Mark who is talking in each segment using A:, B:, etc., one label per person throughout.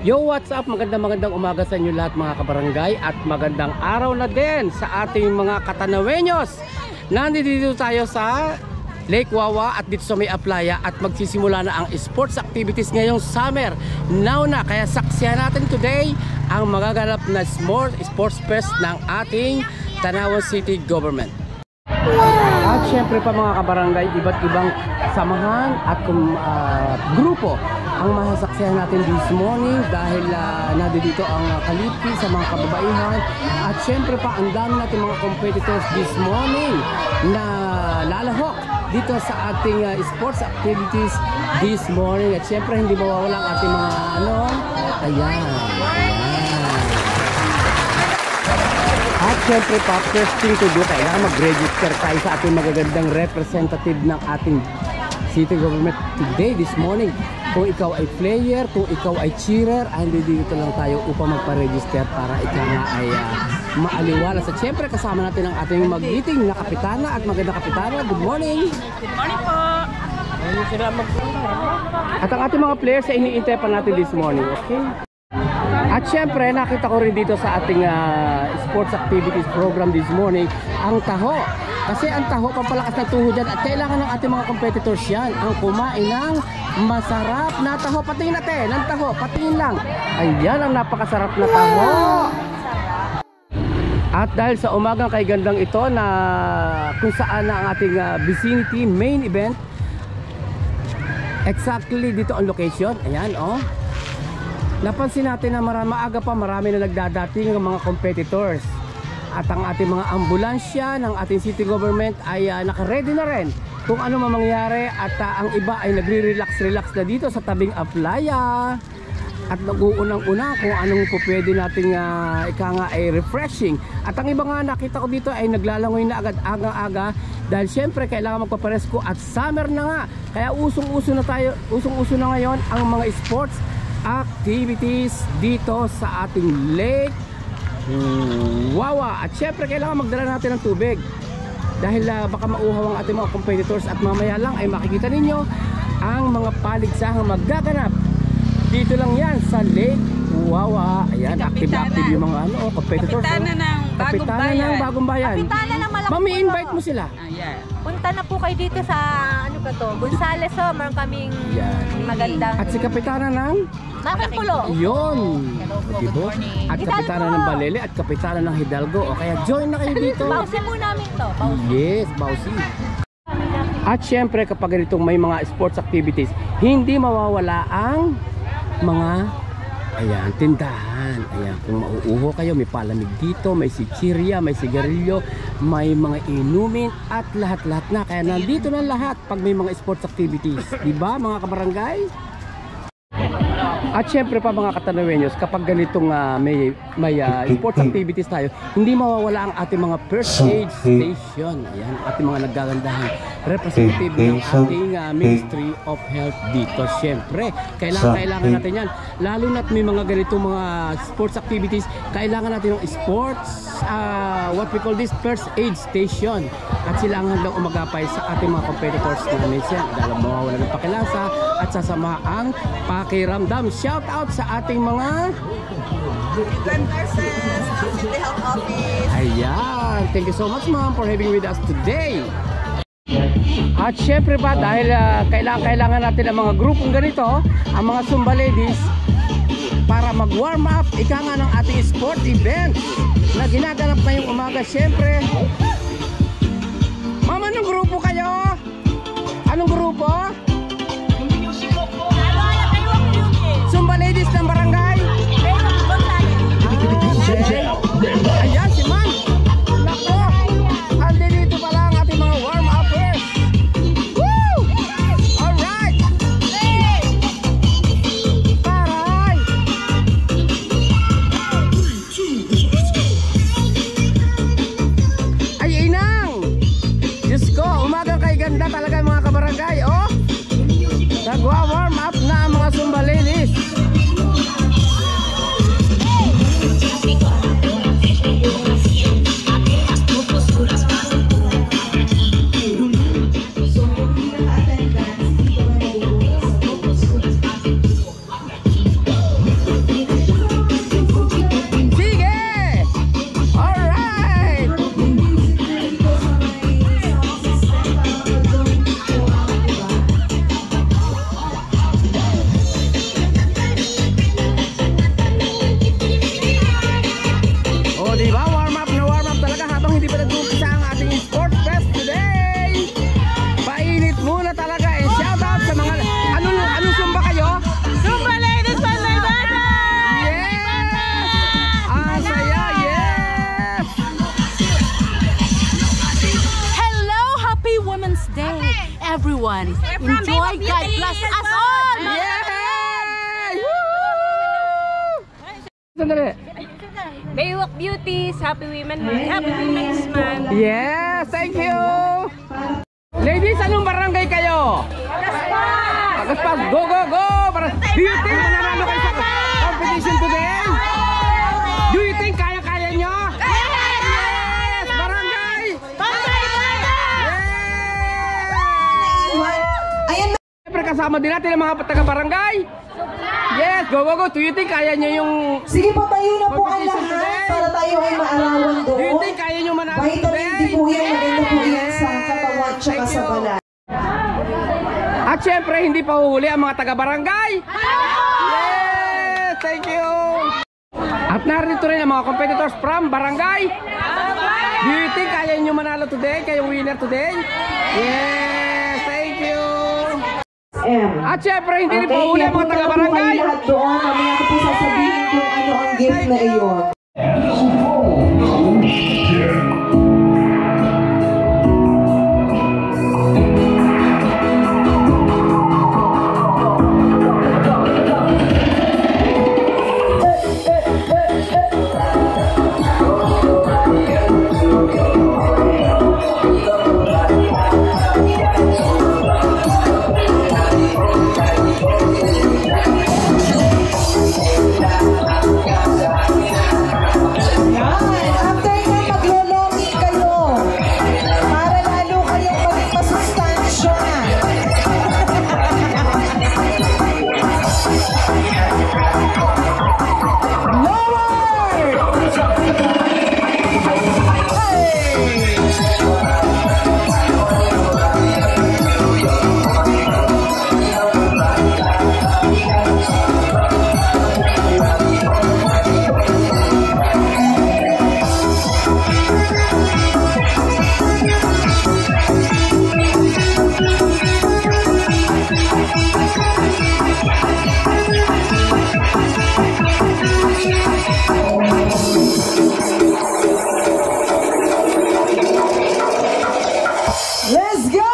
A: Yo, what's up? Magandang umaga sa inyo lahat mga kabarangay at magandang araw na din sa ating mga Katanaweños. Nandito tayo sa Lake Wawa at dito sa may Aplaya at magsisimula na ang sports activities ngayong summer. Now na, kaya saksihan natin today ang magaganap na sports fest ng ating Tanawan City Government. At syempre pa mga kabarangay, iba't ibang samahan at grupo ang masasaksihan natin this morning dahil nandito ang kalipi sa mga kababaihan. At syempre pa ang dami natin mga competitors this morning na lalahok dito sa ating sports activities this morning. At syempre hindi mawawala ang ating mga ayan. At syempre pa, first thing to do, kailangan mag-register tayo sa ating magagandang representative ng ating city government today, this morning. Kung ikaw ay player, kung ikaw ay cheerer, dito lang tayo upang magpa-register para ikaw nga ay maaliwalas. At syempre kasama natin ang ating mag-meeting na kapitana at magandang kapitana. Good morning!
B: Good morning po!
A: At ang ating mga players ay iniintay pa natin this morning, okay? At syempre, nakita ko rin dito sa ating sports activities program this morning, ang taho. Kasi ang taho, pampalakas ng tuhod yan at kailangan ng ating mga competitors yan ang kumain ng masarap na taho. Patingin natin, ng taho, patingin lang. Ayan ang napakasarap na taho. At dahil sa umagang kay gandang ito na kung saan na ang ating vicinity main event, exactly dito ang location. Ayan, napansin natin na maaga pa marami na nagdadating ng mga competitors. At ang ating mga ambulansya ng ating city government ay naka-ready na rin kung ano mangyari. At ang iba ay nagre-relax na dito sa tabing Aplaya. At nag-uunang-una kung anong po pwede nating ay refreshing. At ang iba nga nakita ko dito ay naglalangoy na agad aga-aga dahil syempre kailangan magpaparesko at summer na nga. Kaya usong-uso na ngayon ang mga sports activities dito sa ating Lake Wawa. At syempre kailangan magdala natin ng tubig dahil baka mauhaw ang ating mga competitors at mamaya lang ay makikita ninyo ang mga paligsahang magaganap dito lang yan sa Lake Wawa. Ayan, active yung mga competitors. Kapitana ng Bagong Bayan. Mami-invite mo sila.
C: Punta na po kayo dito sa Gonzales. Meron kaming magandang.
A: At si Kapitana ng
C: Makipulo.
A: Yun. Diba? At Kapitana ng Balele at Kapitana ng Hidalgo. O kaya join na kayo dito.
C: Bausi po namin to.
A: Yes, Bausi. At syempre kapag ganitong may mga sports activities, hindi mawawala ang mga tindahan. Ayan, kung mauuho kayo, may palamig dito, may sichirya, may sigarilyo, may mga inumin at lahat-lahat na. Kaya nandito na lahat pag may mga sports activities. Diba mga kabarangay? At syempre pa mga Katanaweños, kapag ganitong may sports activities tayo, hindi mawawala ang ating mga first aid station. Ayan, ating mga nagagandahan representative ng ating Ministry of Health dito. Syempre, kailangan natin yan. Lalo na't may mga ganitong mga sports activities, kailangan natin ng sports, what we call this, first aid station. At sila ang handang umagapay sa ating mga competitors na minsan dahil mawawala ng pakilasa at sasama ang pakiramdam. Shout out sa ating mga
B: nurses, City Health Office.
A: Ayan, thank you so much ma'am for having with us today. At syempre pa dahil kailangan natin ang mga grupong ganito, ang mga Zumba ladies, para mag-warm up ika nga ng ating sport event na ginaganap ngayong umaga. Syempre, ma'am, anong grupo kayo? Anong grupo? Zumba ladies ng barangay? Ayan si ma'am. Nako, andito pala ang ating mga warm-uppers. Woo! Alright! Taray! Ay inang! Diyos ko, umagang kay ganda talaga mga kabarangay.
D: yan. Enjoy God bless us all!
A: Yay! Sandali.
C: Baywalk Beauties, Happy Women's Month.
A: Yes, thank you. Ladies, anong barangay kayo? Agaspas, go, go, go! Do you think mananalo kayo sa competition today? Do you think kaya-kaya nyo? Yes! Barangay!
B: Ayan,
A: Siyempre kasama din natin ang mga taga-barangay. Yes, go, go, go! Do you think kaya nyo yung...
B: sige po, tayo na po ang lahat para tayo ay maarawan
A: Do you
B: doon.
A: think kaya nyo manalo
B: Vitamin D
A: today?
B: po yan, maganda po yan sa katawan tsaka sa balat.
A: At syempre, hindi pa huhuli ang mga taga-barangay. Yes! Thank you! At narito rin ang mga competitors from barangay. Do you think kaya nyo manalo today? Kayong winner today? Yes! Thank you! At syempre, hindi rin pa huhuli ang mga taga-barangay.
B: lahat doon. Mamaya ko po sasabihin kung ano ang gift na iyon. Let's go!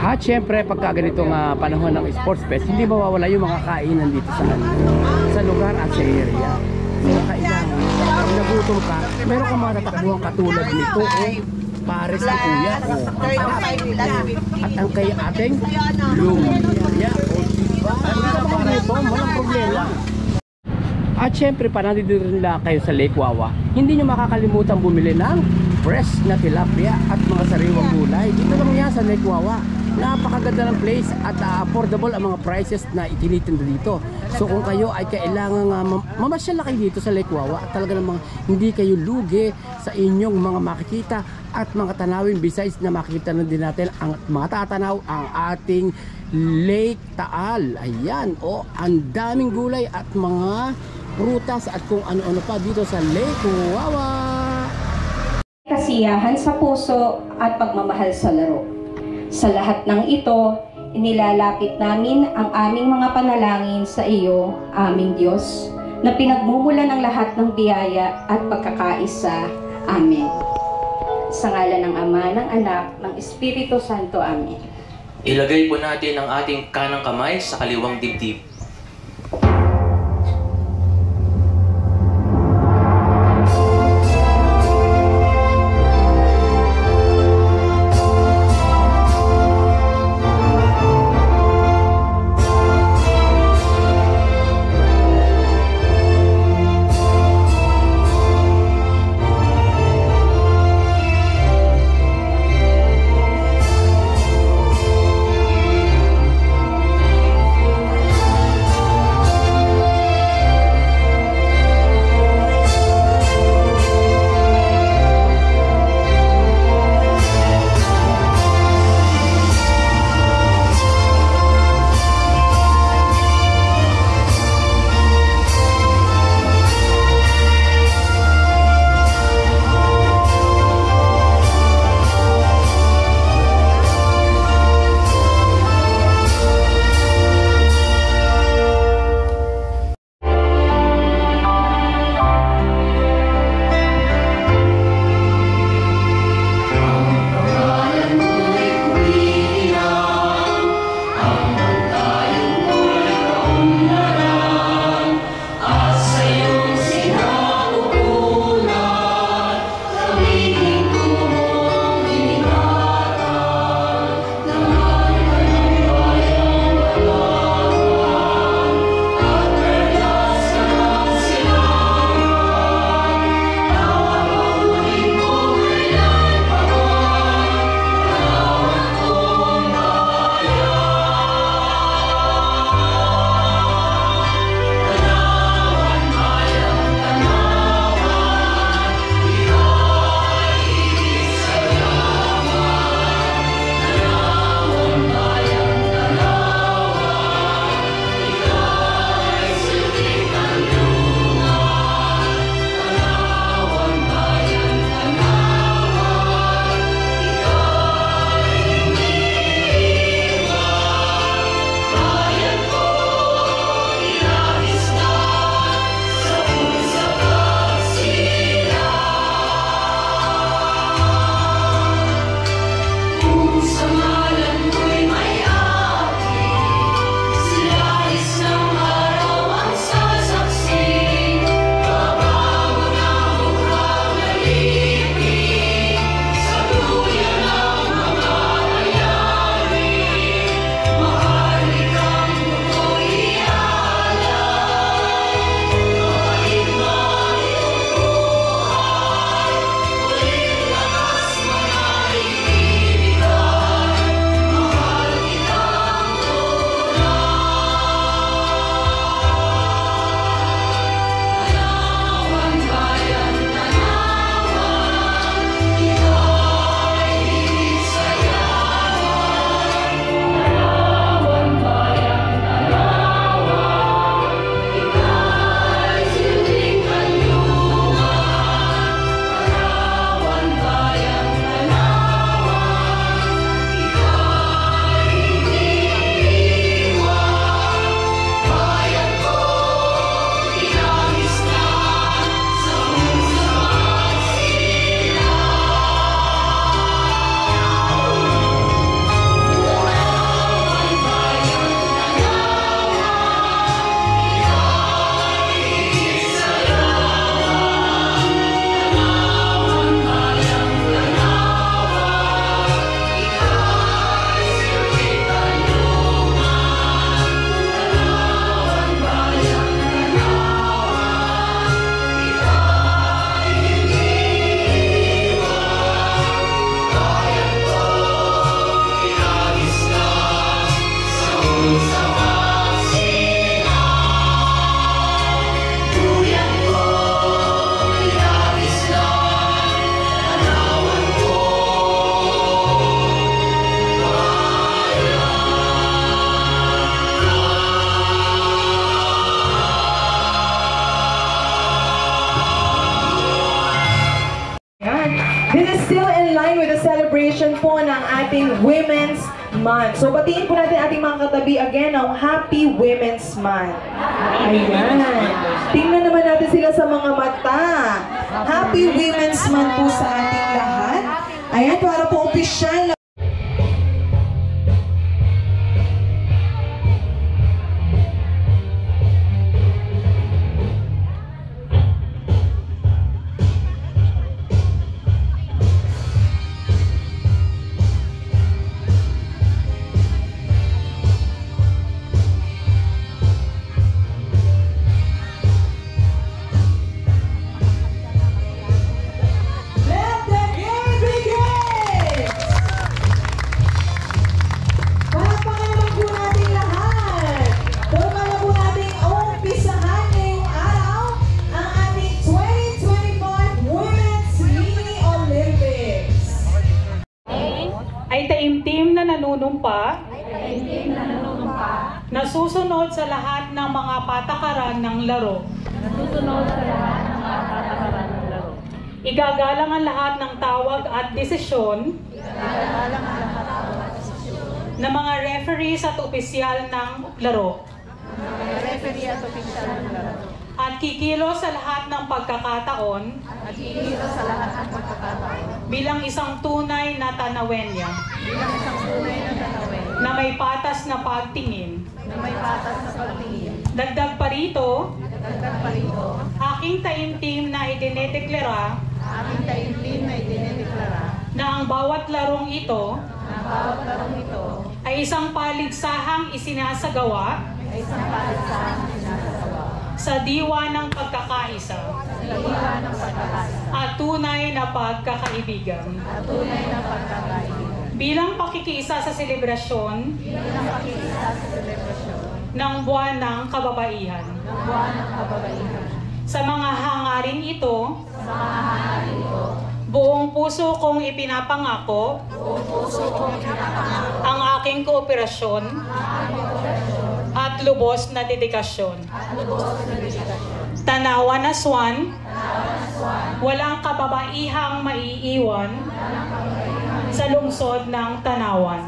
A: At syempre, pagka ganitong panahon ng Sports Fest, hindi mawawala yung mga kainan dito sa lugar at sa area. So, kailangan, pag nagutom ka, meron kang mga natakbuhan katulad nito. pares ni Kuya. At ang kay ating lumpia. O diba? Ano naman ito? Walang problema. At syempre, pa nandito rin lang kayo sa Lake Wawa, hindi nyo makakalimutan bumili ng fresh na tilapia at mga sariwang gulay. Dito lang yan sa Lake Wawa. Napakaganda ng place at affordable ang mga prices na itinitinda dito. So kung kayo ay kailangan mamasyal na kayo dito sa Lake Wawa at talaga namang hindi kayo lugi sa inyong mga makikita at mga tanawin, besides na makikita na din natin ang mga tatanaw ang ating Lake Taal. Ayan, ang daming gulay at mga prutas at kung ano-ano pa dito sa Lake Wawa.
E: Kasiyahan sa puso at pagmamahal sa laro. Sa lahat ng ito, inilalapit namin ang aming mga panalangin sa iyo, aming Diyos, na pinagmumula ng lahat ng biyaya at pagkakaisa. Amen. Sa ngalan ng Ama, ng Anak, ng Espiritu Santo. Amen.
F: Ilagay po natin ang ating kanang kamay sa kaliwang dibdib.
B: celebration po ng ating Women's Month. So, batiin po natin ating mga katabi again ng Happy Women's Month. Ayan. Tingnan naman natin sila sa mga mata. Happy Women's Month po sa ating lahat. Ayan, para po opisyal.
G: Ay taimtim na nanunumpa, nasusunod sa lahat ng mga patakaran ng laro. Igagalang ang lahat ng tawag at desisyon ng mga referees at opisyal ng laro. At kikilos sa lahat ng pagkakataon bilang isang tunay na Tanawenya na may patas na pagtingin. Dagdag pa rito, aking taimtim na idinedeklara na ang bawat larong ito ay isang paligsahang isinasagawa sa diwa ng pagkakaisa at tunay na pagkakaibigan. Bilang pakikiisa sa selebrasyon ng buwan ng kababaihan. Sa mga hangarin ito, buong puso kong ipinapangako ang aking kooperasyon at lubos na dedikasyon. Tanawan Aswan, walang kababaihang maiiwan sa lungsod ng Tanawan.